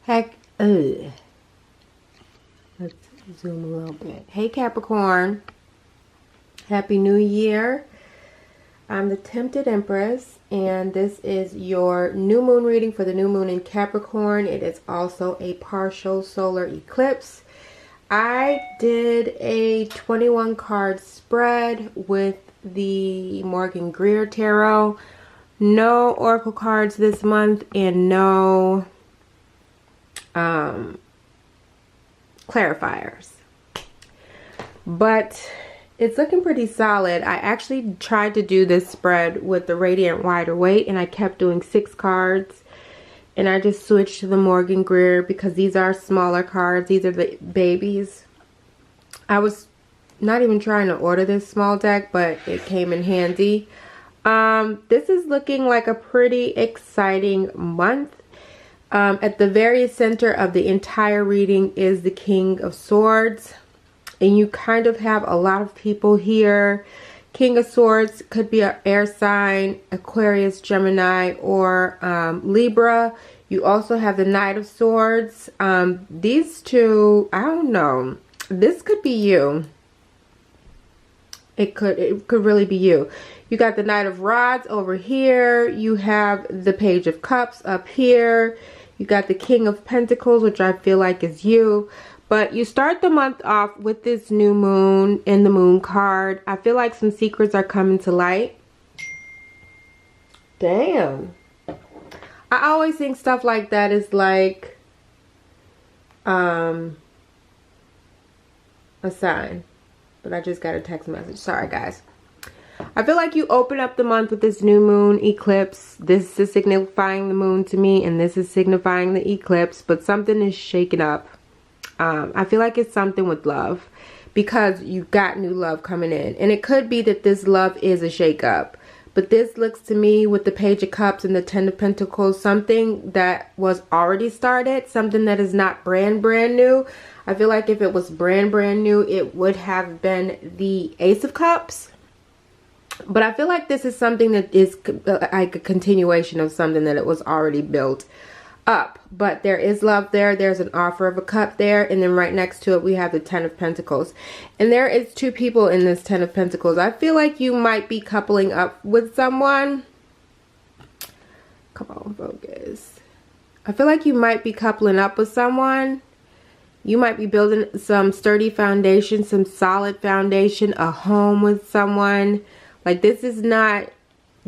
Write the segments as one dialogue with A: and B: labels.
A: Heck, let's zoom a little bit. Hey Capricorn, Happy New Year. I'm the Tempted Empress, and this is your new moon reading for the new moon in Capricorn. It is also a partial solar eclipse. I did a 21 card spread with the Morgan Greer Tarot. No oracle cards this month and no clarifiers, but it's looking pretty solid. I actually tried to do this spread with the Radiant Wider Weight, and I kept doing 6 cards, and I just switched to the Morgan Greer because these are smaller cards. These are the babies. I was not even trying to order this small deck, but it came in handy. This is looking like a pretty exciting month. At the very center of the entire reading is the King of Swords. And you kind of have a lot of people here. King of Swords could be an air sign, Aquarius, Gemini, or Libra. You also have the Knight of Swords. These two, I don't know. This could be you. It could really be you. You got the Knight of Rods over here. You have the Page of Cups up here. You got the King of Pentacles, which I feel like is you. But you start the month off with this new moon and the moon card. I feel like some secrets are coming to light. Damn. I always think stuff like that is like a sign. But I just got a text message. Sorry, guys. I feel like you open up the month with this new moon eclipse. This is signifying the moon to me, and this is signifying the eclipse. But something is shaking up. I feel like it's something with love, because you got new love coming in. And it could be that this love is a shake-up. But this looks to me with the Page of Cups and the Ten of Pentacles, something that was already started, something that is not brand new. I feel like if it was brand new, it would have been the Ace of Cups. But I feel like this is something that is like a continuation of something that it was already built up. But there is love there. There's an offer of a cup there. And then right next to it, we have the Ten of Pentacles. And there is 2 people in this Ten of Pentacles. I feel like you might be coupling up with someone. Come on, focus. I feel like you might be coupling up with someone. You might be building some sturdy foundation, some solid foundation, a home with someone. Like, this is not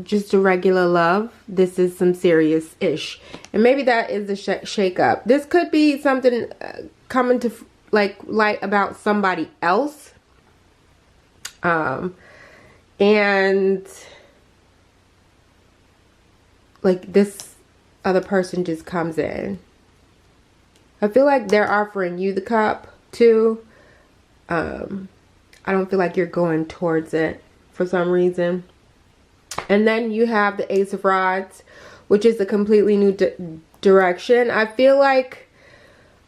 A: just a regular love. This is some serious-ish. And maybe that is the shake-up. This could be something coming to, like, light about somebody else. And, like, this other person just comes in. I feel like they're offering you the cup, too. I don't feel like you're going towards it for some reason. And then you have the Ace of Rods, which is a completely new direction. I feel like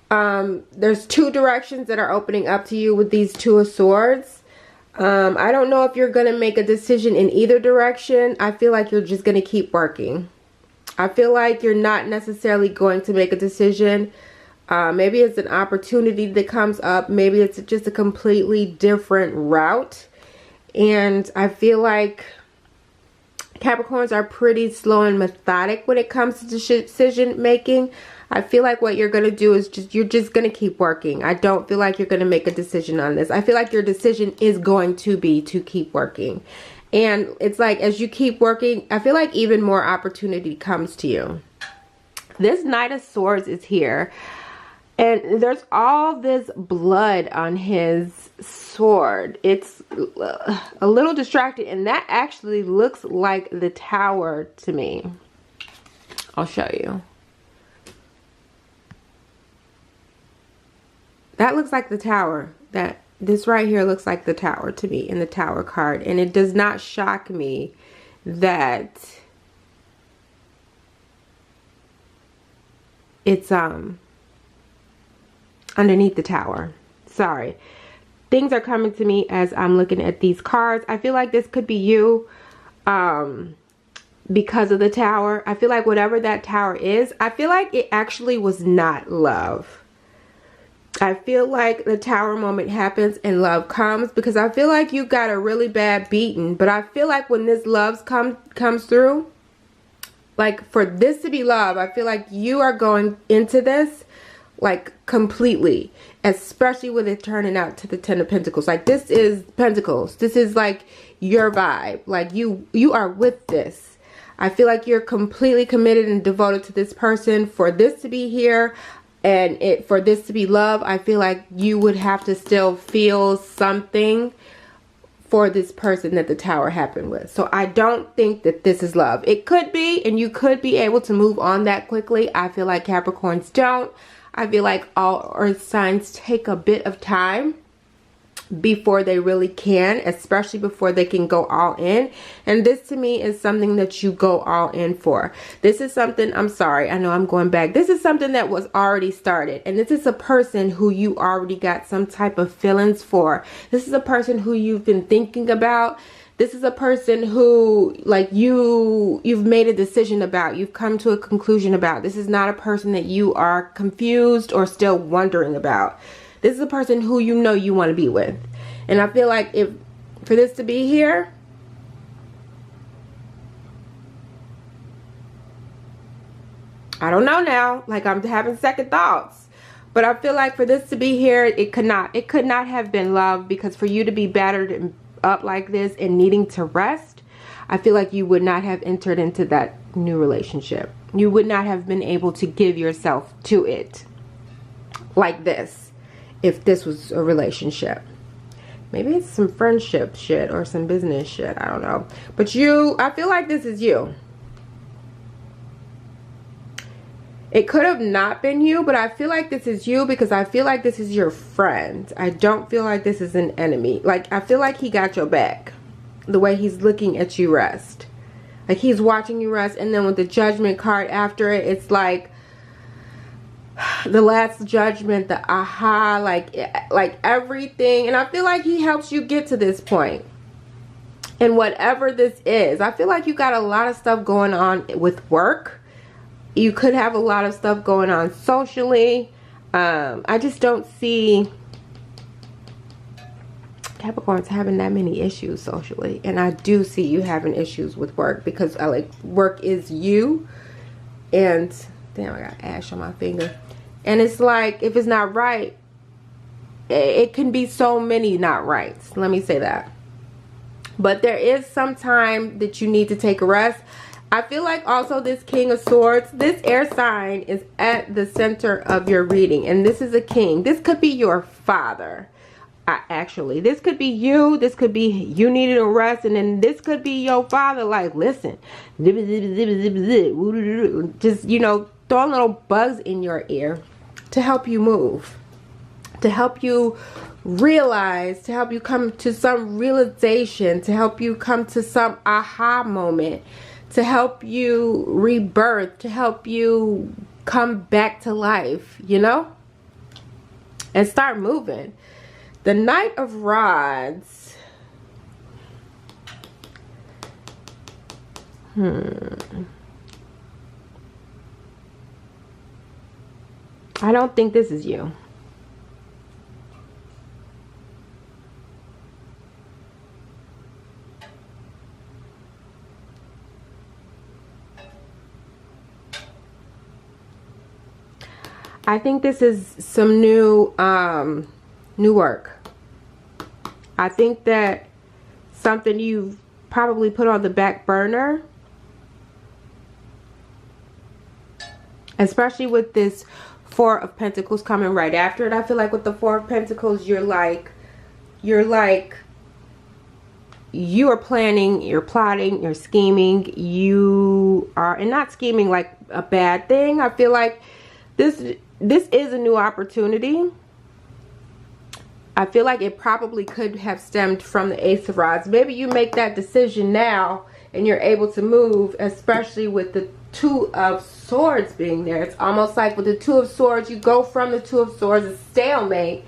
A: there's 2 directions that are opening up to you with these 2 of Swords. I don't know if you're going to make a decision in either direction. I feel like you're just going to keep working. I feel like you're not necessarily going to make a decision. Maybe it's an opportunity that comes up. Maybe it's just a completely different route. And I feel like Capricorns are pretty slow and methodic when it comes to decision making. I feel like what you're going to do is you're just going to keep working. I don't feel like you're going to make a decision on this. I feel like your decision is going to be to keep working. And it's like, as you keep working, I feel like even more opportunity comes to you. This Knight of Swords is here. And there's all this blood on his sword. It's a little distracting. And that actually looks like the Tower to me. I'll show you. That looks like the Tower. This right here looks like the Tower to me in the Tower card. And it does not shock me that it's underneath the Tower. Sorry. Things are coming to me as I'm looking at these cards. I feel like this could be you. because of the Tower. I feel like whatever that Tower is, I feel like it actually was not love. I feel like the Tower moment happens and love comes, because I feel like you got a really bad beating. But I feel like when this love comes through, like for this to be love, I feel like you are going into this like completely, especially with it turning out to the Ten of Pentacles. Like this is Pentacles. This is like your vibe. Like you are with this. I feel like you're completely committed and devoted to this person. For this to be here and for this to be love, I feel like you would have to still feel something for this person that the Tower happened with. So I don't think that this is love. It could be, and you could be able to move on that quickly. I feel like Capricorns don't. I feel like all earth signs take a bit of time before they really can, especially before they can go all in. And this to me is something that you go all in for. This is something, I'm sorry, I know I'm going back. This is something that was already started. And this is a person who you already got some type of feelings for. This is a person who you've been thinking about. This is a person who, like, you've made a decision about. You've come to a conclusion about. This is not a person that you are confused or still wondering about. This is a person who you know you want to be with. And I feel like if for this to be here, I don't know now. Like, I'm having second thoughts. But I feel like for this to be here, it could not have been love, because for you to be battered and up like this and needing to rest, I feel like you would not have entered into that new relationship. You would not have been able to give yourself to it like this if this was a relationship. Maybe it's some friendship shit or some business shit, I don't know. But I feel like this is you. It could have not been you, but I feel like this is you, because I feel like this is your friend. I don't feel like this is an enemy. Like, I feel like he got your back. The way he's looking at you rest. Like, he's watching you rest. And then with the Judgment card after it, it's like the last judgment, the aha, like everything. And I feel like he helps you get to this point. And whatever this is, I feel like you got a lot of stuff going on with work. You could have a lot of stuff going on socially. I just don't see Capricorns having that many issues socially. And I do see you having issues with work, because work is you. And damn, I got ash on my finger. And it's like, if it's not right, it can be so many not rights. Let me say that. But there is some time that you need to take a rest. I feel like also this King of Swords, this air sign is at the center of your reading. And this is a king. This could be your father. Actually, this could be you. This could be you needed a rest. And then this could be your father. Like, listen. Just, you know, throwing little bugs in your ear to help you move. To help you realize. To help you come to some realization. To help you come to some aha moment. To help you rebirth, to help you come back to life, you know? And start moving. The Knight of Rods. I don't think this is you. I think this is some new work. I think that something you've probably put on the back burner, especially with this Four of Pentacles coming right after it. I feel like with the Four of Pentacles, you are planning, you're plotting, you're scheming, you are, and not scheming like a bad thing. I feel like this is a new opportunity. I feel like it probably could have stemmed from the Ace of Rods. Maybe you make that decision now and you're able to move, especially with the Two of Swords being there. It's almost like with the Two of Swords, you go from the Two of Swords, a stalemate,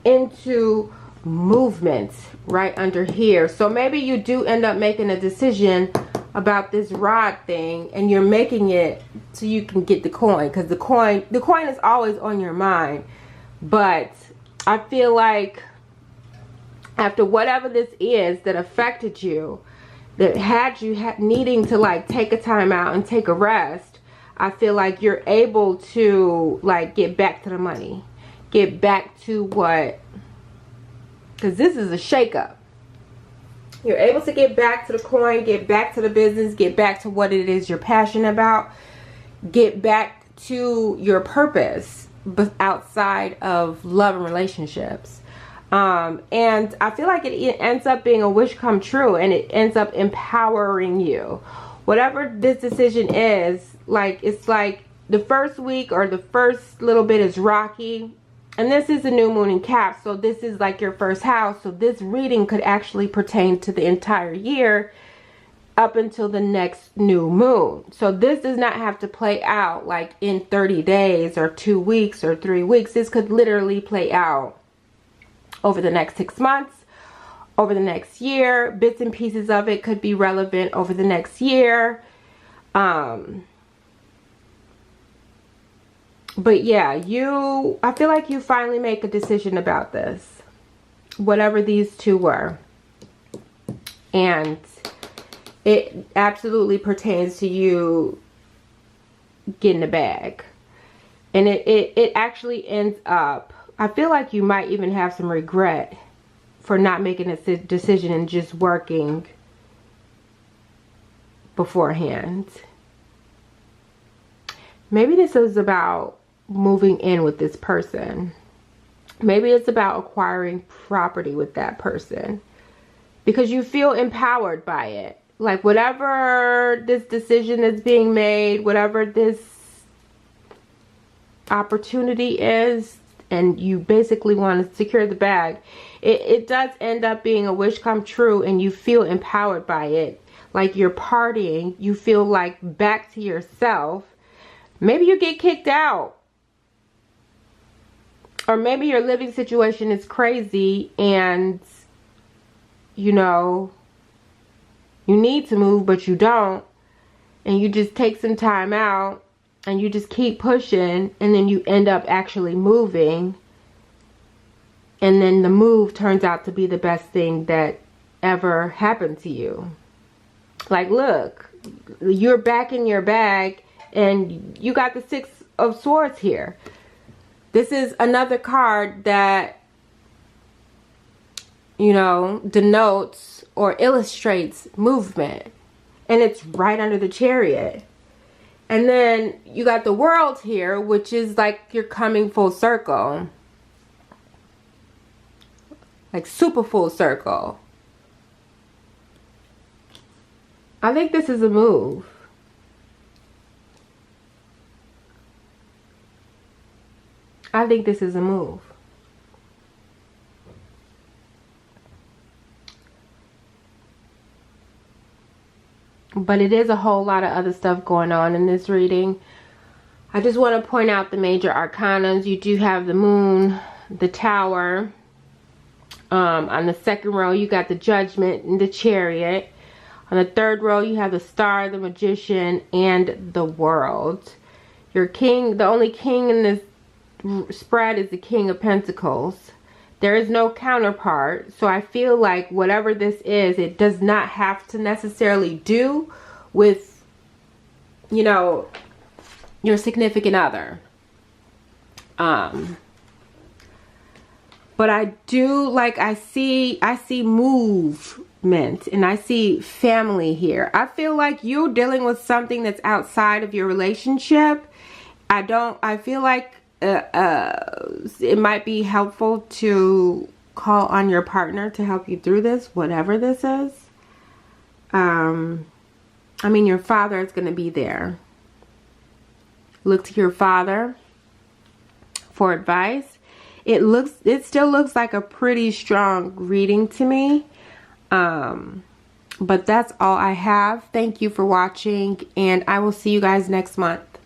A: into movement right under here. So maybe you do end up making a decision about this rod thing, and you're making it so you can get the coin, because the coin is always on your mind. But I feel like after whatever this is that affected you, that had you needing to like take a time out and take a rest, I feel like you're able to like get back to the money, get back to what, because this is a shakeup. You're able to get back to the coin, get back to the business, get back to what it is you're passionate about, get back to your purpose, but outside of love and relationships. And I feel like it ends up being a wish come true, and it ends up empowering you. Whatever this decision is, like, it's like the first week or the first little bit is rocky. And this is a new moon in Cap, so this is like your first house. So this reading could actually pertain to the entire year up until the next new moon. So this does not have to play out like in 30 days or 2 weeks or 3 weeks. This could literally play out over the next 6 months, over the next year. Bits and pieces of it could be relevant over the next year. But yeah, I feel like you finally make a decision about this, whatever these two were. And it absolutely pertains to you getting the bag. And it actually ends up, I feel like you might even have some regret for not making a decision and just working beforehand. Maybe this is about moving in with this person. Maybe it's about acquiring property with that person, because you feel empowered by it. Like whatever this decision is being made, whatever this opportunity is, and you basically want to secure the bag, it does end up being a wish come true, and you feel empowered by it. Like you're partying, you feel like back to yourself. Maybe you get kicked out. Or maybe your living situation is crazy and, you know, you need to move, but you don't. And you just take some time out and you just keep pushing, and then you end up actually moving. And then the move turns out to be the best thing that ever happened to you. Like, look, you're back in your bag and you got the Six of Swords here. This is another card that, you know, denotes or illustrates movement. And it's right under the Chariot. And then you got the World here, which is like you're coming full circle. Like super full circle. I think this is a move. I think this is a move. But it is a whole lot of other stuff going on in this reading. I just want to point out the major arcanas. You do have the Moon, the Tower. On the second row, you got the Judgment and the Chariot. On the third row, you have the Star, the Magician, and the World. Your king, the only king in this spread is the King of Pentacles. There is no counterpart, so I feel like whatever this is, it does not have to necessarily do with, you know, your significant other. But I do, like, I see movement and I see family here. I feel like you're dealing with something that's outside of your relationship. I feel like it might be helpful to call on your partner to help you through this, whatever this is. I mean, your father is going to be there. Look to your father for advice. It still looks like a pretty strong reading to me. But that's all I have. Thank you for watching, and I will see you guys next month.